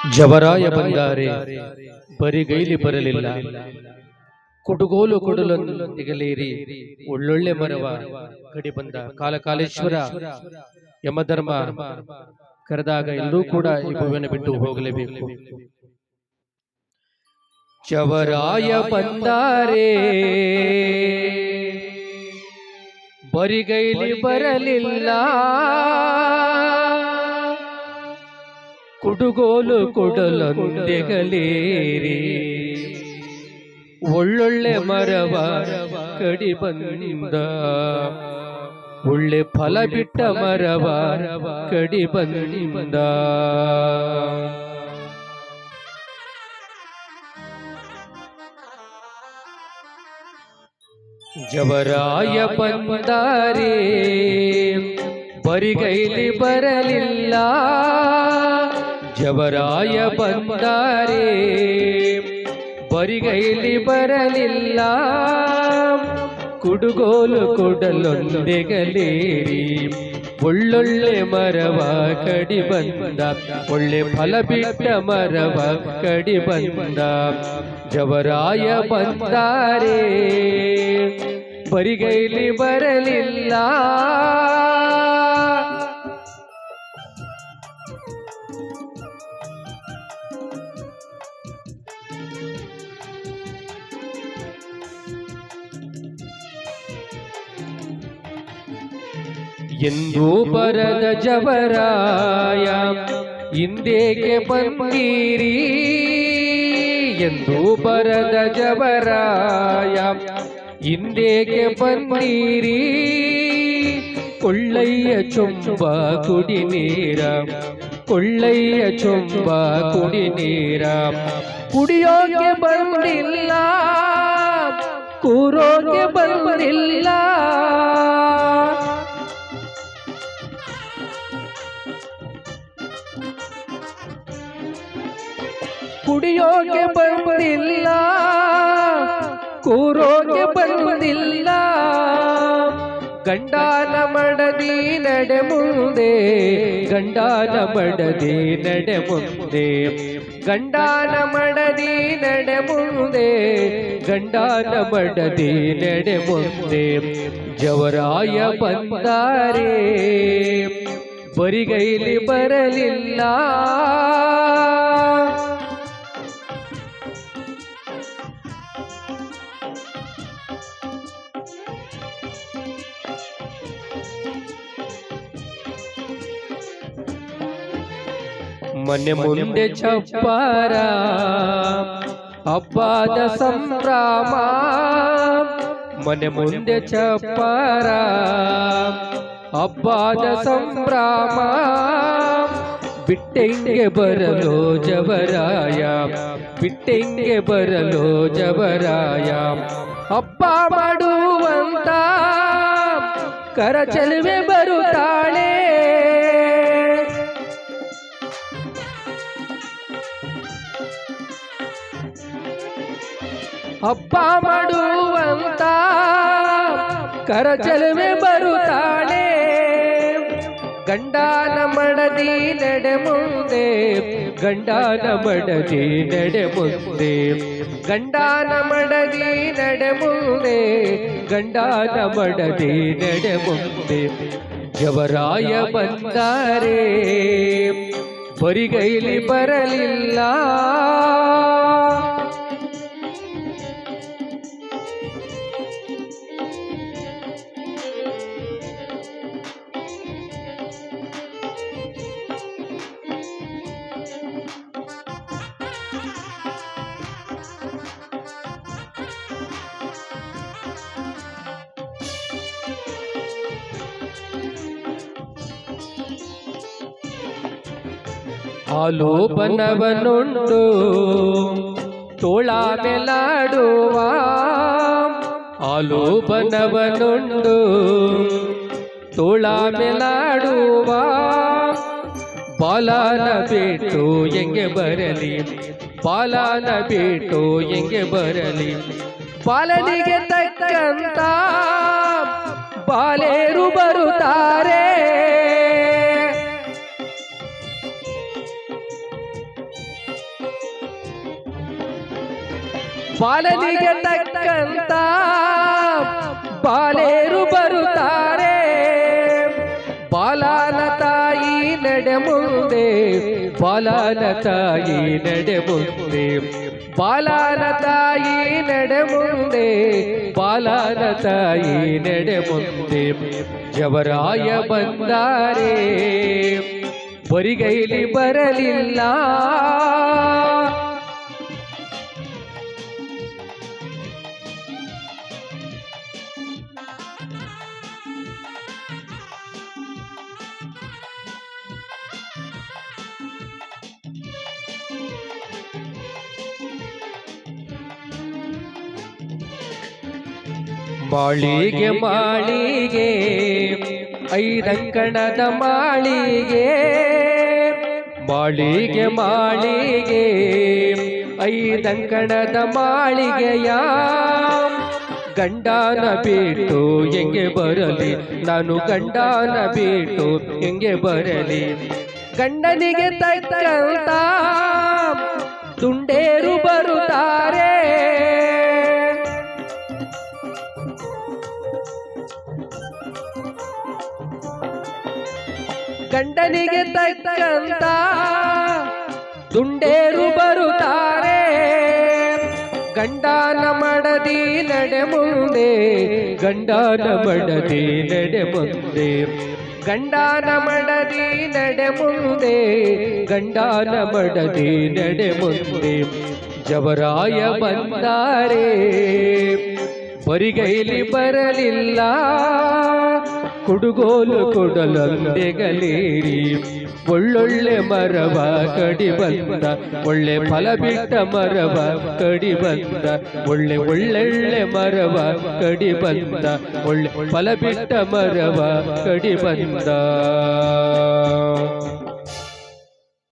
ಜವರಾಯ ಬಂದಾರೆ ಬರಿಗೈಲಿ ಬರಲಿಲ್ಲ. ಕುಡುಗೋಲು ಕೊಡಲೊಂದಿಗಲೇರಿ ಒಳ್ಳೊಳ್ಳೆ ಮರವ ಕಡಿ ಬಂದ. ಕಾಲಕಾಲೇಶ್ವರ ಯಮಧರ್ಮ ಕರೆದಾಗ ಎಲ್ಲರೂ ಕೂಡ ಈ ಭುವನ ಬಿಟ್ಟು ಹೋಗಲೇಬೇಕು. ಜವರಾಯ ಬಂದಾರೆ ಬರಿಗೈಲಿ ಬರಲಿಲ್ಲ. ಕುಡುಗೋಲು ಕೊಡಲೊಂದಿಗಲೇರಿ ಒಳ್ಳೊಳ್ಳೆ ಮರವ ಕಡಿ ಬಂದ. ಒಳ್ಳೆ ಫಲ ಬಿಟ್ಟ ಮರವ ಕಡಿ ಬಂದ. ಜವರಾಯ ಬಂದಾರೆ ಬರಿಗೈಲಿ ಬರಲಿಲ್ಲ. ಜವರಾಯ ಬಂದಾರೆ ಬರಿಗೈಲಿ ಬರಲಿಲ್ಲ. ಕುಡುಗೋಲು ಕೊಡಲೊಂದಿಗಲೇರಿ ಒಳ್ಳೊಳ್ಳೆ ಮರವ ಕಡಿ ಬಂದ. ಒಳ್ಳೆ ಫಲ ಬಿಟ್ಟ ಮರವ ಕಡಿ ಬಂದ. ಜವರಾಯ ಬಂದಾರೆ ಬರಿಗೈಲಿ ಬರಲಿಲ್ಲ. ಎಂದು ಬರದ ಜವರಾಯ ಇಂದೇಕೆ ಬಂದೀರಿ. ಎಂದು ಬರದ ಜವರಾಯ ಇಂದೇಕೆ ಬಂದೀರಿ. ಕೊಳ್ಳಯ್ಯ ಚೊಂಬ ಕುಡಿ ನೀರ, ಕೊಳ್ಳಯ್ಯ ಚೊಂಬ ಕುಡಿ ನೀರ. ಕುಡಿಯೋಕೆ ಬಂದಿಲ್ಲ, ಕೂರೋಕೆ ಬಂದಿಲ್ಲ. ಕುಡಿಯೋಕೆ ಬಂದಿಲ್ಲ, ಕೂರೋಕೆ ಬಂದಿಲ್ಲ. ಗಂಡಾನ ಮಡದಿ ನಡೆ ಮುಂದೆ, ಗಂಡಾನ ಮಡದಿ ನಡೆ ಮುಂದೆ. ಗಂಡಾನ ಮಡದಿ ನಡೆ ಮುಂದೆ, ಗಂಡಾನ ಮಡದಿ ನಡೆ ಮುಂದೆ. ಜವರಾಯ ಬಂದಾರೆ ಬರಿಗೈಲಿ ಬರಲಿಲ್ಲ. ಮನೆ ಮುಂದೆ ಚಪ್ಪಾರ ಹಬ್ಬದ ಸಂಭ್ರಮ. ಮನೆ ಮುಂದೆ ಚಪ್ಪಾರ ಹಬ್ಬದ ಸಂಭ್ರಮ. ಬಿಟ್ಟೆಂಗೆ ಬರಲು ಜವರಾಯ, ಬಿಟ್ಟೆಂಗೆ ಬರಲು ಜವರಾಯ. ಹಬ್ಬ ಮಾಡುವಂತ ಕರಚಲುವೆ ಬರುತ್ತಾಳೆ. ಹಬ್ಬ ಮಾಡುವಂತ ಕರಚಲುವೆ ಬರುತ್ತಾಳೆ. ಗಂಡಾನ ಮಡದಿ ನಡೆ ಮುಂದೆ, ಗಂಡಾನ ಮಡದಿ ನಡೆ ಮುಂದೆ. ಗಂಡಾನ ಮಡದಿ ನಡೆ ಮುಂದೆ, ಗಂಡಾನ ಮಡದಿ ನಡೆ ಮುಂದೆ. ಜವರಾಯ ಬಂದಾರೆ ಬರಿಗೈಲಿ ಬರಲಿಲ್ಲ. ಆಲೋಪನವನುಂಡು ತೋಳ ಮೇಲಾಡುವ. ಆಲೋಪನವನುಂಡು ತೋಳ ಮೇಲಾಡುವ. ಬಾಲನ ಬಿಟ್ಟು ಹೆಂಗೆ ಬರಲಿ, ಬಾಲನ ಬಿಟ್ಟು ಹೆಂಗೆ ಬರಲಿ. ಬಾಲನಿಗೆ ತಕ್ಕಂತ ಬಾಲೇರು ಬರುತ್ತಾರೆ. ಬಾಲನಿಗೆ ತಕ್ಕಂತ ಬಾಲೇರು ಬರುತ್ತಾರೆ. ಬಾಲನ ತಾಯಿ ನಡೆ ಮುಂದೆ, ಬಾಲನ ತಾಯಿ ನಡೆ ಮುಂದೆ, ಬಾಲನ ತಾಯಿ ನಡೆ ಮುಂದೆ, ಬಾಲನ ತಾಯಿ ನಡೆ ಮುಂದೆ. ಜವರಾಯ ಬಂದಾರೆ ಬರಿಗೈಲಿ ಬರಲಿಲ್ಲ. ಮಾಳಿಗೆ ಮಾಳಿಗೆ ಐದಂಕಣದ ಮಾಳಿಗೆ, ಮಾಳಿಗೆ ಮಾಳಿಗೆ ಐದಂಕಣದ ಮಾಳಿಗೆಯ ಗಂಡನ ಬಿಟ್ಟು ಹೆಂಗೆ ಬರಲಿ ನಾನು, ಗಂಡನ ಬಿಟ್ಟು ಹೆಂಗೆ ಬರಲಿ. ಗಂಡನಿಗೆ ತಕ್ಕಂತ ತುಂಡೇರು ಬರುತ್ತಾರೆ. ಗಂಡನಿಗೆ ತಕ್ಕಂತ ದುಂಡೇರು ಬರುತ್ತಾರೆ. ಗಂಡನ ಮಡದಿ ನಡೆ ಮುಂದೆ, ಗಂಡನ ಮಡದಿ ನಡೆ ಮುಂದೆ, ಗಂಡನ ಮಡದಿ ನಡೆ ಮುಂದೆ, ಗಂಡನ ಮಡದಿ ನಡೆ ಮುಂದೆ. ಜವರಾಯ ಬಂದಾರೆ ಬರಿಗೈಲಿ ಬರಲಿಲ್ಲ. ಕುಡುಗೋಲು ಕೊಡಲೊಂದೆಗಲೇರಿ ಒಳ್ಳೊಳ್ಳೆ ಮರವ ಕಡಿ ಬಂದ, ಒಳ್ಳೆ ಫಲ ಬಿಟ್ಟ ಮರವ ಕಡಿ ಬಂದ, ಒಳ್ಳೆ ಒಳ್ಳೆಳ್ಳೆ ಮರವ ಕಡಿ ಬಂದ, ಒಳ್ಳೆ ಫಲ ಬಿಟ್ಟ ಮರವ ಕಡಿ ಬಂದ.